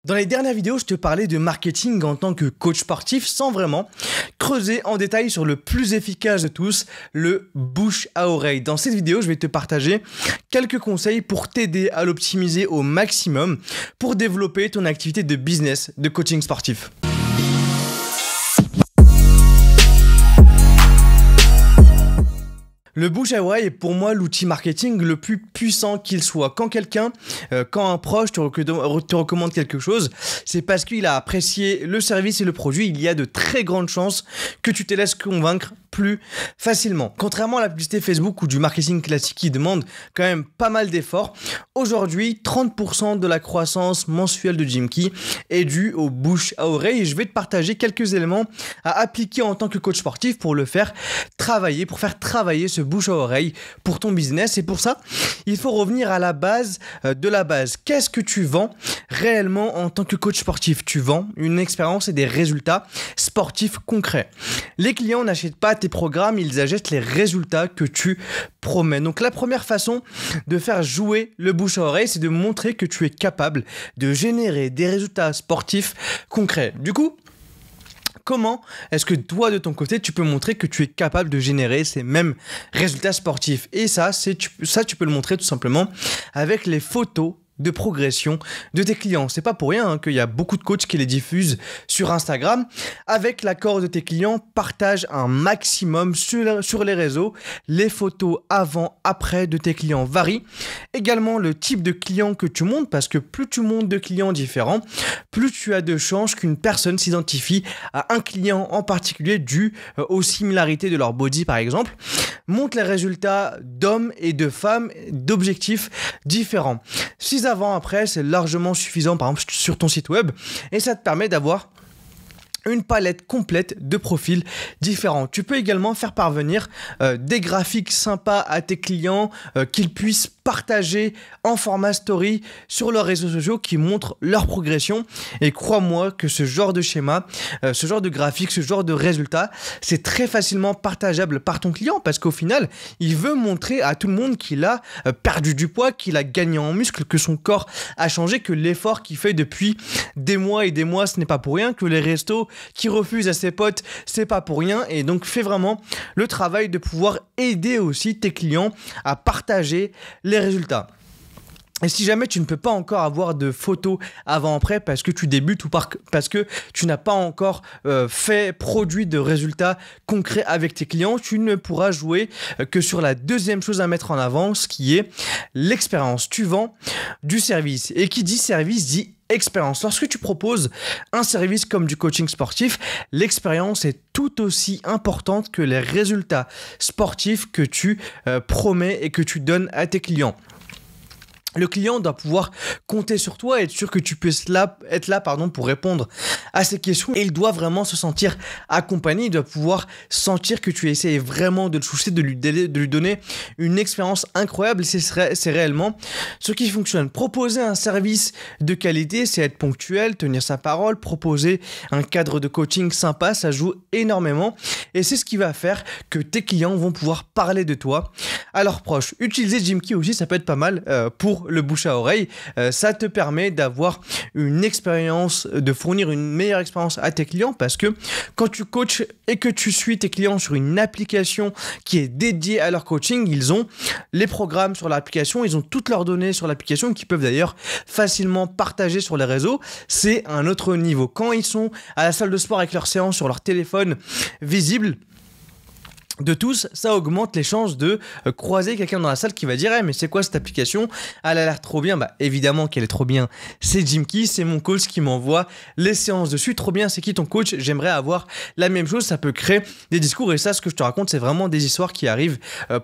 Dans les dernières vidéos, je te parlais de marketing en tant que coach sportif sans vraiment creuser en détail sur le plus efficace de tous, le bouche à oreille. Dans cette vidéo, je vais te partager quelques conseils pour t'aider à l'optimiser au maximum pour développer ton activité de business de coaching sportif. Le bouche à oreille est pour moi l'outil marketing le plus puissant qu'il soit. Quand un proche te recommande quelque chose, c'est parce qu'il a apprécié le service et le produit. Il y a de très grandes chances que tu te laisses convaincre plus facilement. Contrairement à la publicité Facebook ou du marketing classique qui demande quand même pas mal d'efforts, aujourd'hui, 30% de la croissance mensuelle de Jim Key est due au bouche à oreille et je vais te partager quelques éléments à appliquer en tant que coach sportif pour faire travailler ce bouche à oreille pour ton business. Et pour ça, il faut revenir à la base de la base. Qu'est-ce que tu vends réellement en tant que coach sportif? Tu vends une expérience et des résultats sportifs concrets. Les clients n'achètent pas tes programmes, ils achètent les résultats que tu promets. Donc la première façon de faire jouer le bouche à oreille, c'est de montrer que tu es capable de générer des résultats sportifs concrets. Du coup, comment est-ce que toi, de ton côté, tu peux montrer que tu es capable de générer ces mêmes résultats sportifs? Et ça, tu peux le montrer tout simplement avec les photos de progression de tes clients. C'est pas pour rien qu'il y a beaucoup de coachs qui les diffusent sur Instagram. Avec l'accord de tes clients, partage un maximum sur les réseaux. Les photos avant-après de tes clients varient. Également le type de client que tu montes, parce que plus tu montes de clients différents, plus tu as de chances qu'une personne s'identifie à un client en particulier dû aux similarités de leur body par exemple. Montre les résultats d'hommes et de femmes d'objectifs différents. 6 avant-après, c'est largement suffisant par exemple sur ton site web et ça te permet d'avoir une palette complète de profils différents. Tu peux également faire parvenir des graphiques sympas à tes clients qu'ils puissent partager en format story sur leurs réseaux sociaux qui montrent leur progression. Et crois-moi que ce genre de schéma, ce genre de graphique, ce genre de résultat, c'est très facilement partageable par ton client parce qu'au final, il veut montrer à tout le monde qu'il a perdu du poids, qu'il a gagné en muscle, que son corps a changé, que l'effort qu'il fait depuis des mois et des mois, ce n'est pas pour rien, que les restos qui refuse à ses potes, c'est pas pour rien. Et donc fais vraiment le travail de pouvoir aider aussi tes clients à partager les résultats. Et si jamais tu ne peux pas encore avoir de photos avant-après parce que tu débutes ou parce que tu n'as pas encore produit de résultats concrets avec tes clients, tu ne pourras jouer que sur la deuxième chose à mettre en avant, ce qui est l'expérience. Tu vends du service. Et qui dit service dit expérience. Lorsque tu proposes un service comme du coaching sportif, l'expérience est tout aussi importante que les résultats sportifs que tu promets et que tu donnes à tes clients. Le client doit pouvoir compter sur toi et être sûr que tu puisses être là pour répondre à ces questions. Et il doit vraiment se sentir accompagné. Il doit pouvoir sentir que tu essaies vraiment de le toucher, de lui donner une expérience incroyable. C'est réellement ce qui fonctionne. Proposer un service de qualité, c'est être ponctuel, tenir sa parole, proposer un cadre de coaching sympa, ça joue énormément. Et c'est ce qui va faire que tes clients vont pouvoir parler de toi à leurs proches. Utiliser Jim Key aussi, ça peut être pas mal pour le bouche à oreille. Ça te permet d'avoir une expérience, de fournir une meilleure expérience à tes clients parce que quand tu coaches et que tu suis tes clients sur une application qui est dédiée à leur coaching, ils ont les programmes sur l'application, ils ont toutes leurs données sur l'application qui peuvent d'ailleurs facilement partager sur les réseaux. C'est un autre niveau. Quand ils sont à la salle de sport avec leur séance sur leur téléphone visible, de tous, ça augmente les chances de croiser quelqu'un dans la salle qui va dire hey, mais c'est quoi cette application? Elle a l'air trop bien. Bah évidemment qu'elle est trop bien. C'est Jim Key, c'est mon coach qui m'envoie les séances dessus. Trop bien, c'est qui ton coach? J'aimerais avoir la même chose. Ça peut créer des discours et ça, ce que je te raconte, c'est vraiment des histoires qui arrivent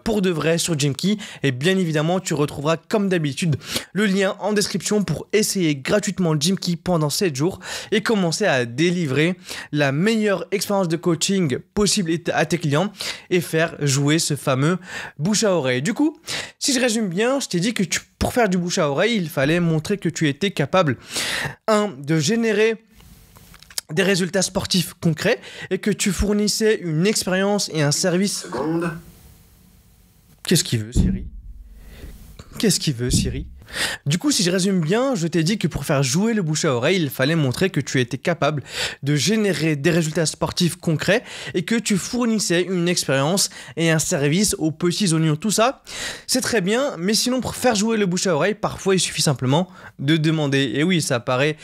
pour de vrai sur Jim Key. Et bien évidemment, tu retrouveras comme d'habitude le lien en description pour essayer gratuitement Jim Key pendant 7 jours et commencer à délivrer la meilleure expérience de coaching possible à tes clients et faire jouer ce fameux bouche à oreille. Du coup, si je résume bien, je t'ai dit que pour faire du bouche à oreille, il fallait montrer que tu étais capable, de générer des résultats sportifs concrets et que tu fournissais une expérience et un service. Qu'est-ce qu'il veut, Siri? Qu'est-ce qu'il veut, Siri? Du coup, si je résume bien, je t'ai dit que pour faire jouer le bouche à oreille, il fallait montrer que tu étais capable de générer des résultats sportifs concrets et que tu fournissais une expérience et un service aux petits oignons. Tout ça, c'est très bien, mais sinon pour faire jouer le bouche à oreille, parfois il suffit simplement de demander. Et oui, ça paraît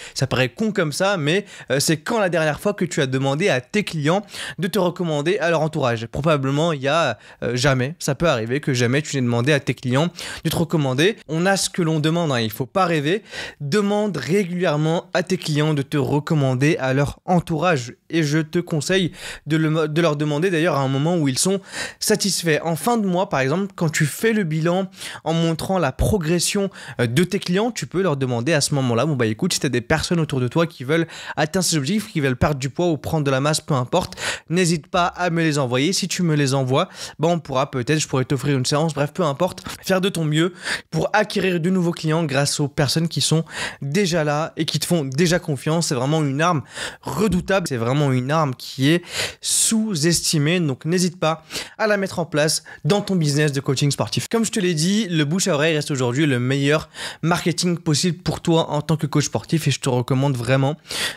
con comme ça, mais c'est quand la dernière fois que tu as demandé à tes clients de te recommander à leur entourage? Probablement il y a jamais, ça peut arriver que jamais tu n'aies demandé à tes clients de te recommander. On a ce que l'on demande, hein, il faut pas rêver. Demande régulièrement à tes clients de te recommander à leur entourage et je te conseille de leur demander d'ailleurs à un moment où ils sont satisfaits. En fin de mois par exemple, quand tu fais le bilan en montrant la progression de tes clients, tu peux leur demander à ce moment-là, bon bah écoute, si tu as des personnes autour de toi qui veulent atteindre ces objectifs, qui veulent perdre du poids ou prendre de la masse, peu importe, n'hésite pas à me les envoyer. Si tu me les envoies, bah on pourra peut-être, je pourrais t'offrir une séance, bref, peu importe, faire de ton mieux pour acquérir de nouveaux clients grâce aux personnes qui sont déjà là et qui te font déjà confiance. C'est vraiment une arme redoutable, c'est vraiment une arme qui est sous-estimée, donc n'hésite pas à la mettre en place dans ton business de coaching sportif. Comme je te l'ai dit, le bouche à oreille reste aujourd'hui le meilleur marketing possible pour toi en tant que coach sportif et je te recommande vraiment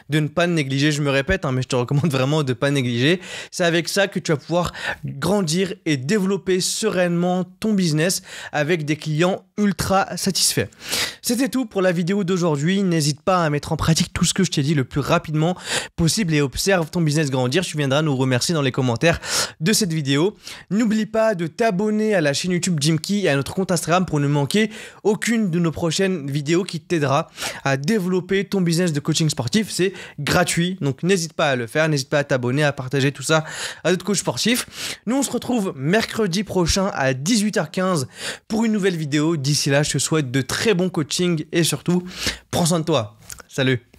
de ne pas négliger, je me répète, hein, mais je te recommande vraiment de ne pas négliger. C'est avec ça que tu vas pouvoir grandir et développer sereinement ton business avec des clients ultra satisfaits. C'était tout pour la vidéo d'aujourd'hui. N'hésite pas à mettre en pratique tout ce que je t'ai dit le plus rapidement possible et observe ton business grandir. Tu viendras nous remercier dans les commentaires de cette vidéo. N'oublie pas de t'abonner à la chaîne YouTube Jimkey et à notre compte Instagram pour ne manquer aucune de nos prochaines vidéos qui t'aidera à développer ton business de coaching sportif. C'est gratuit, donc n'hésite pas à le faire. N'hésite pas à t'abonner, à partager tout ça à d'autres coachs sportifs. Nous, on se retrouve mercredi prochain à 18h15 pour une nouvelle vidéo. D'ici là, je te souhaite de très bons coachings et surtout, prends soin de toi. Salut!